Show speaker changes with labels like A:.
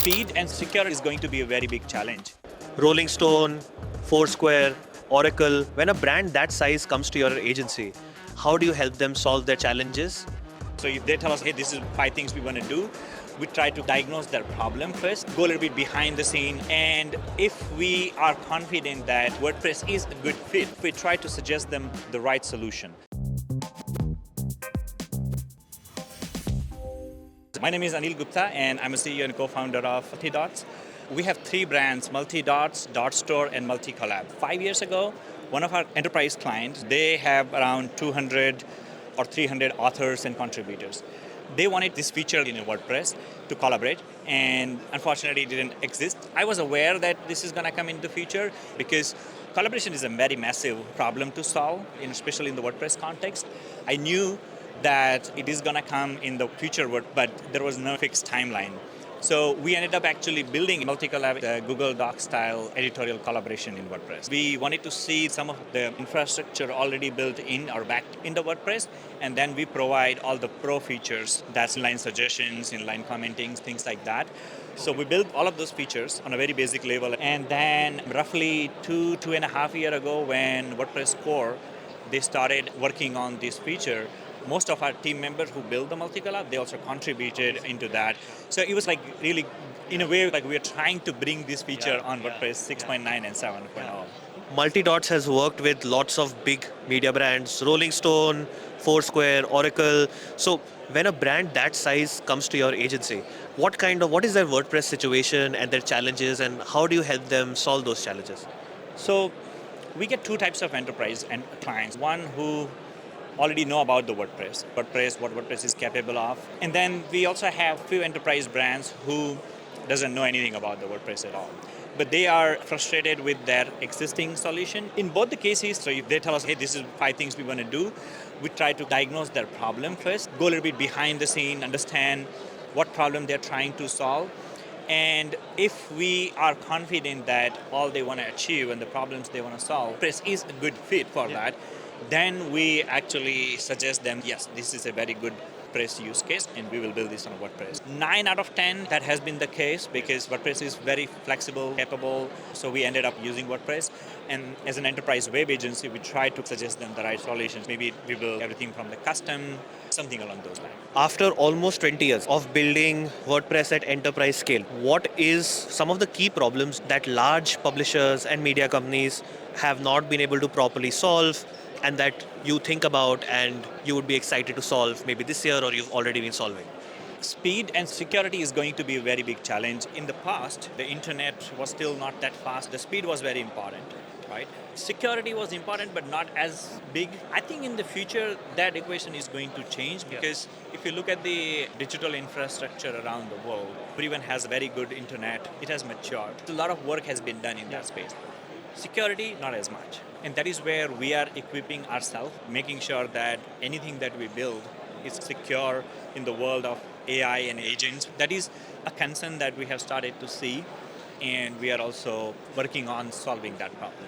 A: Speed and security is going to be a very big challenge.
B: Rolling Stone, Foursquare, Oracle, when a brand that size comes to your agency, how do you help them solve their challenges?
A: So if they tell us, hey, this is 5 things we want to do, we try to diagnose their problem first, go a little bit behind the scene, and if we are confident that WordPress is a good fit, we try to suggest them the right solution. My name is Anil Gupta, and I'm a CEO and co-founder of Multidots. We have 3 brands, Multidots, Dot Store, and Multi-Collab. 5 years ago, one of our enterprise clients, they have around 200 or 300 authors and contributors. They wanted this feature in WordPress to collaborate, and unfortunately it didn't exist. I was aware that this is going to come in the future because collaboration is a very massive problem to solve, especially in the WordPress context. I knew that it is going to come in the future, but there was no fixed timeline. So we ended up actually building multi-collab, the Google Docs style editorial collaboration in WordPress. We wanted to see some of the infrastructure already built in or backed into WordPress, and then we provide all the pro features, that's inline suggestions, inline commenting, things like that. So we built all of those features on a very basic level, and then roughly 2.5 years ago, when WordPress core, they started working on this feature. Most of our team members who built the multi-collab, they also contributed into that. So it was like really, in a way, like we are trying to bring this feature on WordPress 6.9 and 7.0.
B: Multidots has worked with lots of big media brands, Rolling Stone, Foursquare, Oracle. So when a brand that size comes to your agency, what is their WordPress situation and their challenges, and how do you help them solve those challenges?
A: So we get 2 types of enterprise and clients. One who already know about the WordPress, what WordPress is capable of. And then we also have few enterprise brands who doesn't know anything about the WordPress at all. But they are frustrated with their existing solution. In both the cases, so if they tell us, hey, this is 5 things we want to do, we try to diagnose their problem first, go a little bit behind the scene, understand what problem they're trying to solve. And if we are confident that all they want to achieve and the problems they want to solve, WordPress is a good fit for that, then we actually suggest them, yes, this is a very good WordPress use case, and we will build this on WordPress. 9 out of 10, that has been the case because WordPress is very flexible, capable, so we ended up using WordPress. And as an enterprise web agency, we try to suggest them the right solutions. Maybe we build everything from the custom, something along those lines.
B: After almost 20 years of building WordPress at enterprise scale, what is some of the key problems that large publishers and media companies have not been able to properly solve, and that you think about and you would be excited to solve maybe this year or you've already been solving?
A: Speed and security is going to be a very big challenge. In the past, the internet was still not that fast. The speed was very important, right? Security was important, but not as big. I think in the future, that equation is going to change because if you look at the digital infrastructure around the world, everyone has very good internet. It has matured. A lot of work has been done in that space. Security, not as much. And that is where we are equipping ourselves, making sure that anything that we build is secure in the world of AI and agents. That is a concern that we have started to see, and we are also working on solving that problem.